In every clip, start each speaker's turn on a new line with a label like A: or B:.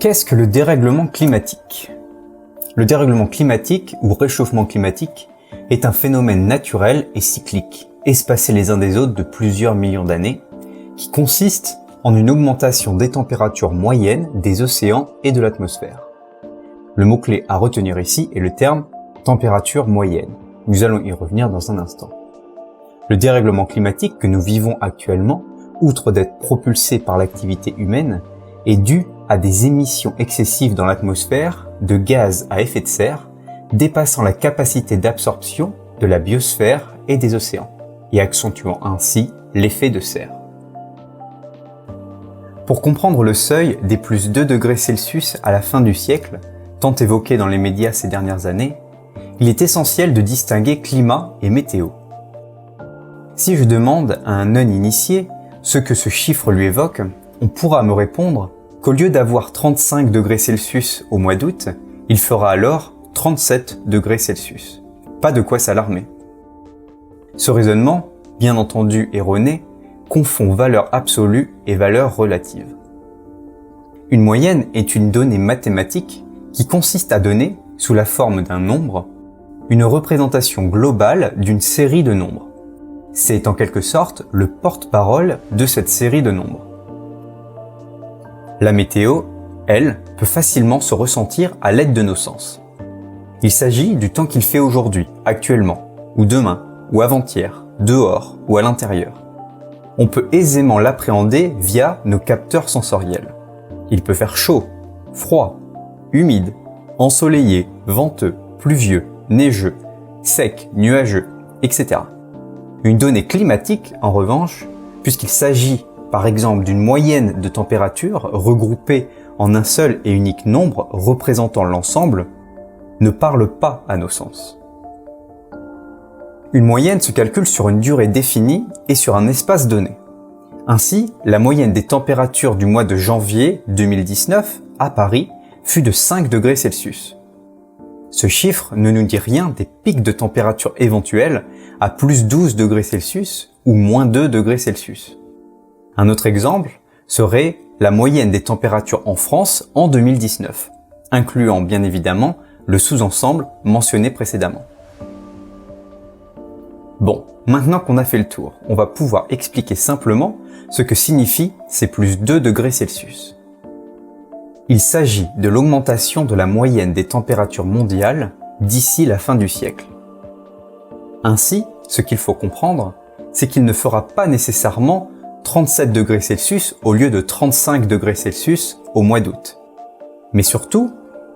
A: Qu'est-ce que le dérèglement climatique ? Le dérèglement climatique ou réchauffement climatique est un phénomène naturel et cyclique, espacé les uns des autres de plusieurs millions d'années, qui consiste en une augmentation des températures moyennes des océans et de l'atmosphère. Le mot-clé à retenir ici est le terme température moyenne. Nous allons y revenir dans un instant. Le dérèglement climatique que nous vivons actuellement, outre d'être propulsé par l'activité humaine, est dû à des émissions excessives dans l'atmosphère de gaz à effet de serre, dépassant la capacité d'absorption de la biosphère et des océans, et accentuant ainsi l'effet de serre. Pour comprendre le seuil des plus 2 degrés Celsius à la fin du siècle, tant évoqué dans les médias ces dernières années, il est essentiel de distinguer climat et météo. Si je demande à un non-initié ce que ce chiffre lui évoque, on pourra me répondre qu'au lieu d'avoir 35 degrés Celsius au mois d'août, il fera alors 37 degrés Celsius. Pas de quoi s'alarmer. Ce raisonnement, bien entendu erroné, confond valeur absolue et valeur relative. Une moyenne est une donnée mathématique qui consiste à donner, sous la forme d'un nombre, une représentation globale d'une série de nombres. C'est en quelque sorte le porte-parole de cette série de nombres. La météo, elle, peut facilement se ressentir à l'aide de nos sens. Il s'agit du temps qu'il fait aujourd'hui, actuellement, ou demain, ou avant-hier, dehors ou à l'intérieur. On peut aisément l'appréhender via nos capteurs sensoriels. Il peut faire chaud, froid, humide, ensoleillé, venteux, pluvieux, neigeux, sec, nuageux, etc. Une donnée climatique, en revanche, puisqu'il s'agit par exemple d'une moyenne de température regroupée en un seul et unique nombre représentant l'ensemble, ne parle pas à nos sens. Une moyenne se calcule sur une durée définie et sur un espace donné. Ainsi, la moyenne des températures du mois de janvier 2019 à Paris fut de 5 degrés Celsius. Ce chiffre ne nous dit rien des pics de température éventuels à plus 12 degrés Celsius ou moins 2 degrés Celsius. Un autre exemple serait la moyenne des températures en France en 2019, incluant bien évidemment le sous-ensemble mentionné précédemment. Bon, maintenant qu'on a fait le tour, on va pouvoir expliquer simplement ce que signifient ces plus 2 degrés Celsius. Il s'agit de l'augmentation de la moyenne des températures mondiales d'ici la fin du siècle. Ainsi, ce qu'il faut comprendre, c'est qu'il ne fera pas nécessairement 37 degrés Celsius au lieu de 35 degrés Celsius au mois d'août. Mais surtout,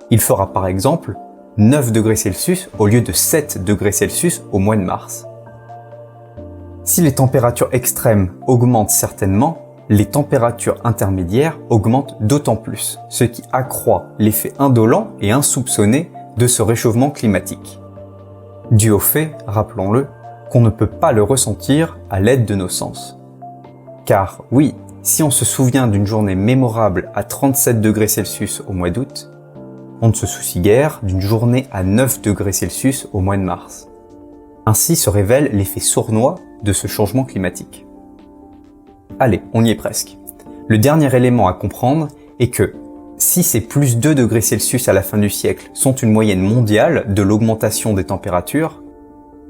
A: il fera par exemple 9 degrés Celsius au lieu de 7 degrés Celsius au mois de mars. Si les températures extrêmes augmentent certainement, les températures intermédiaires augmentent d'autant plus, ce qui accroît l'effet indolent et insoupçonné de ce réchauffement climatique. Dû au fait, rappelons-le, qu'on ne peut pas le ressentir à l'aide de nos sens. Car oui, si on se souvient d'une journée mémorable à 37 degrés Celsius au mois d'août, on ne se soucie guère d'une journée à 9 degrés Celsius au mois de mars. Ainsi se révèle l'effet sournois de ce changement climatique. Allez, on y est presque. Le dernier élément à comprendre est que si ces plus 2 degrés Celsius à la fin du siècle sont une moyenne mondiale de l'augmentation des températures,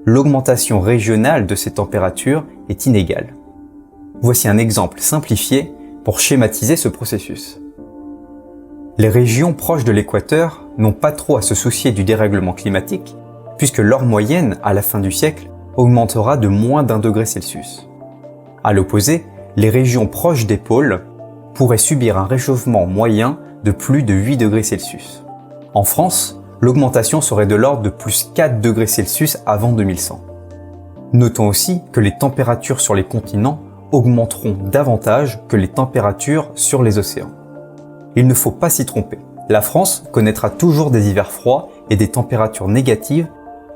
A: l'augmentation régionale de ces températures est inégale. Voici un exemple simplifié pour schématiser ce processus. Les régions proches de l'équateur n'ont pas trop à se soucier du dérèglement climatique, puisque leur moyenne, à la fin du siècle, augmentera de moins d'1 degré Celsius. À l'opposé, les régions proches des pôles pourraient subir un réchauffement moyen de plus de 8 degrés Celsius. En France, l'augmentation serait de l'ordre de plus 4 degrés Celsius avant 2100. Notons aussi que les températures sur les continents augmenteront davantage que les températures sur les océans. Il ne faut pas s'y tromper. La France connaîtra toujours des hivers froids et des températures négatives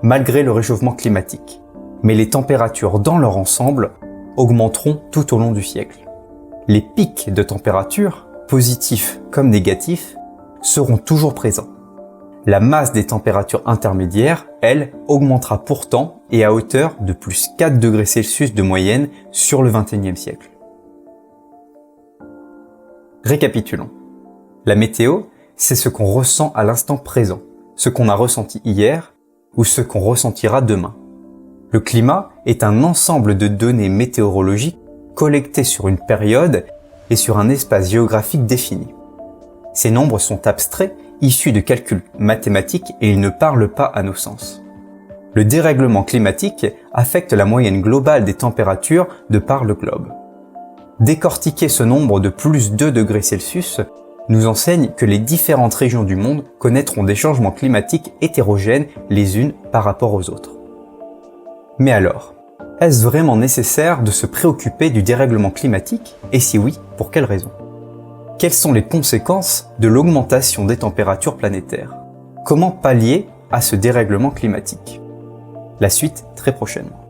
A: malgré le réchauffement climatique. Mais les températures dans leur ensemble augmenteront tout au long du siècle. Les pics de température, positifs comme négatifs, seront toujours présents. La masse des températures intermédiaires, elle, augmentera pourtant et à hauteur de plus 4 degrés Celsius de moyenne sur le XXIe siècle. Récapitulons. La météo, c'est ce qu'on ressent à l'instant présent, ce qu'on a ressenti hier ou ce qu'on ressentira demain. Le climat est un ensemble de données météorologiques collectées sur une période et sur un espace géographique défini. Ces nombres sont abstraits, issus de calculs mathématiques et ils ne parlent pas à nos sens. Le dérèglement climatique affecte la moyenne globale des températures de par le globe. Décortiquer ce nombre de plus 2 degrés Celsius nous enseigne que les différentes régions du monde connaîtront des changements climatiques hétérogènes les unes par rapport aux autres. Mais alors, est-ce vraiment nécessaire de se préoccuper du dérèglement climatique? Et si oui, pour quelles raisons? Quelles sont les conséquences de l'augmentation des températures planétaires? Comment pallier à ce dérèglement climatique? La suite très prochainement.